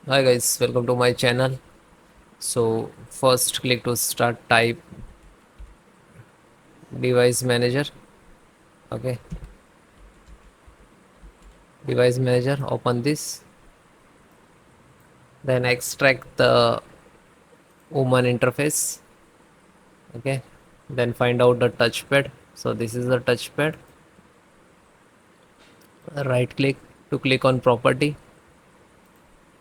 Hi guys, welcome to my channel. So first click to start, type device manager. Okay, device manager, open this, then extract the human interface. Okay, then find out the touchpad. So this is the touchpad. Right click to click on property,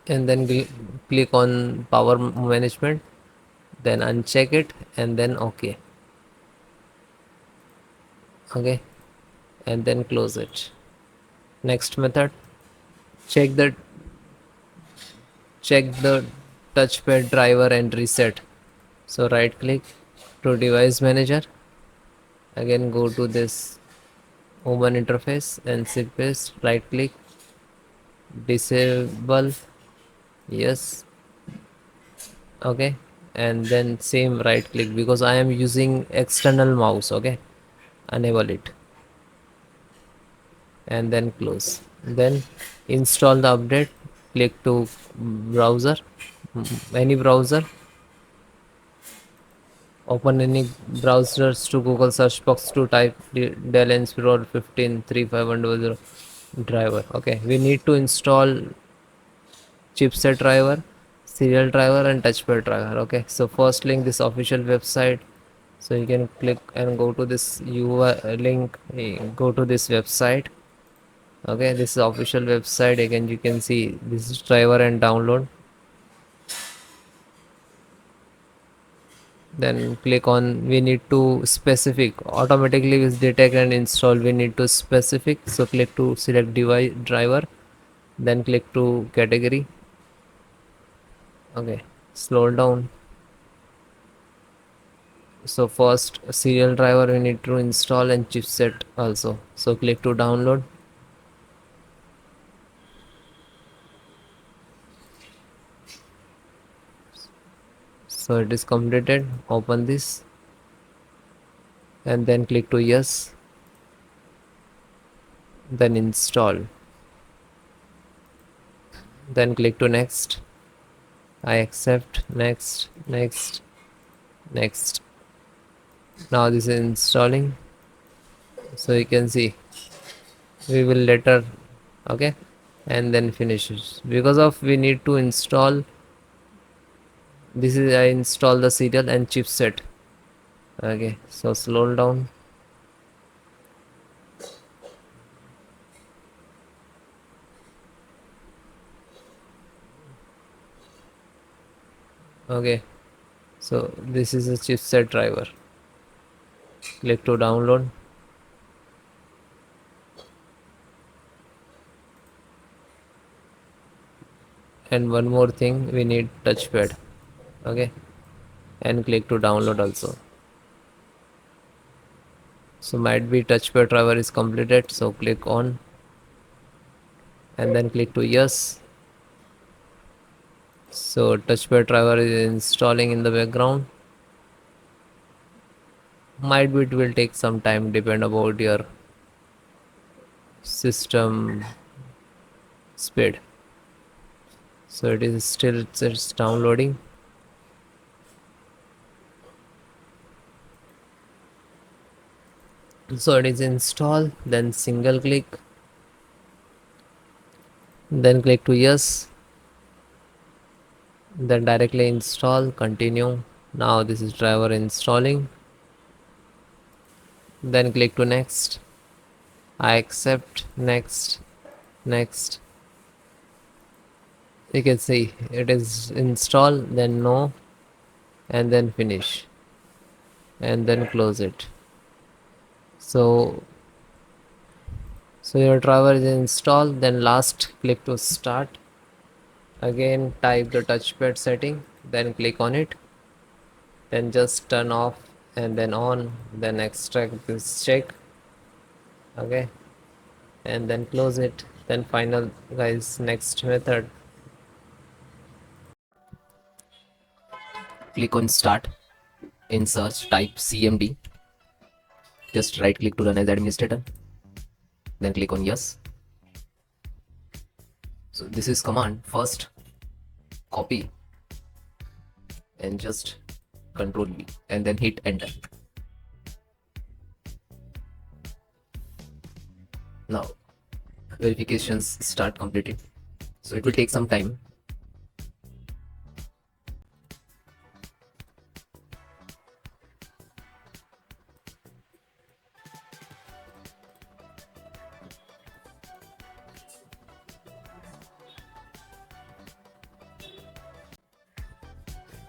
and then click on power management, then uncheck it, and then okay, and then close it. Next method, check the check the touchpad driver and reset. So right click to device manager, again go to this human interface and sit paste, right click, disable, yes, okay, and then same right click because I am using external mouse. Okay, enable it and then close, then install the update. Click to browser, any browser, open any browsers to Google search box to type Dell Inspiron 15 driver. Okay, we need to install chipset driver, serial driver, and touchpad driver. Okay, so first link this official website. So you can click and go to this UI link, go to this website. Okay, this is official website. Again, you can see this is driver and download. Then click on, we need to specific, automatically with detect and install we need to specific. So click to select device driver, then click to category. Okay, slow down. So first serial driver we need to install and chipset also. So click to download, so it is completed. Open this and then click to yes, then install, then click to next. I accept, next, next. Now this is installing. So you can see we will later, okay, and then finish it because of we need to install. This is I install the serial and chipset. Okay, so slow down. Okay, so this is a chipset driver. Click to download, and one more thing, we need touchpad. Okay, and click to download also. So might be touchpad driver is completed, so click on and then click to yes. So touchpad driver is installing in the background. Might be it will take some time, depend about your system speed. So it is still just downloading. So it is installed, then single click, then click to yes, then directly install, continue. Now this is driver installing, then click to next. I accept, next, next. You can see it is installed, then no, and then finish, and then close it. So your driver is installed, then last click to start. Again type the touchpad setting, then click on it, then just turn off and then on, then extract this check. Okay, and then close it, then final guys. Next method, Click on Start. In search, type CMD. Just right click to run as administrator. Then click on Yes. So this is command. First, copy and just Control V and then hit enter. Now verifications start completed, so it will take some time.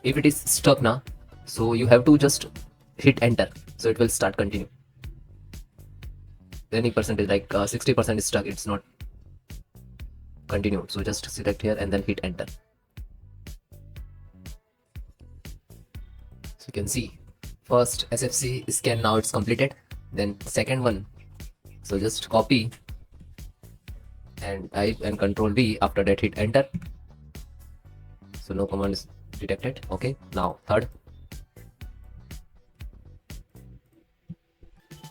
If it is stuck now, so you have to just hit enter, so it will start continue. Any percentage like 60% is stuck, it's not continued, so just select here and then hit enter. So you can see first SFC scan, now it's completed. Then second one, so just copy and type and Control V, after that hit enter. So no command is detected. Okay, now third,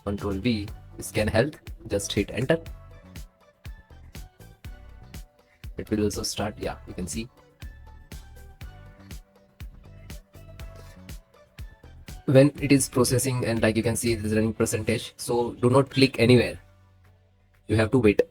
Control V, ScanHealth, just hit enter. It will also start. Yeah, you can see when it is processing, and like you can see it is running percentage, so do not click anywhere, you have to wait.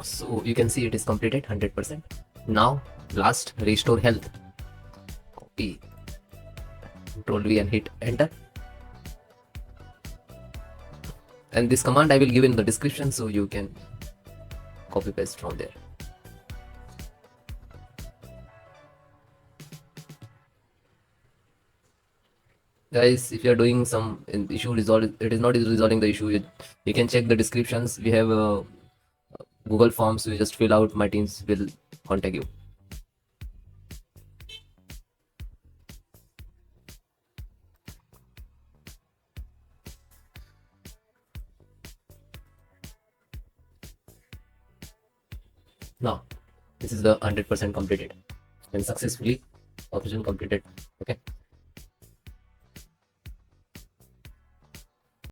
So you can see it is completed 100%. Now last, restore health, copy, Control V and hit enter. And this command I will give in the description, so you can copy paste from there. Guys, if you are doing some issue resolve, it is not resolving the issue, you can check the descriptions. We have Google Forms, you just fill out, my teams will contact you. Now this is the 100% completed and successfully operation completed. Okay.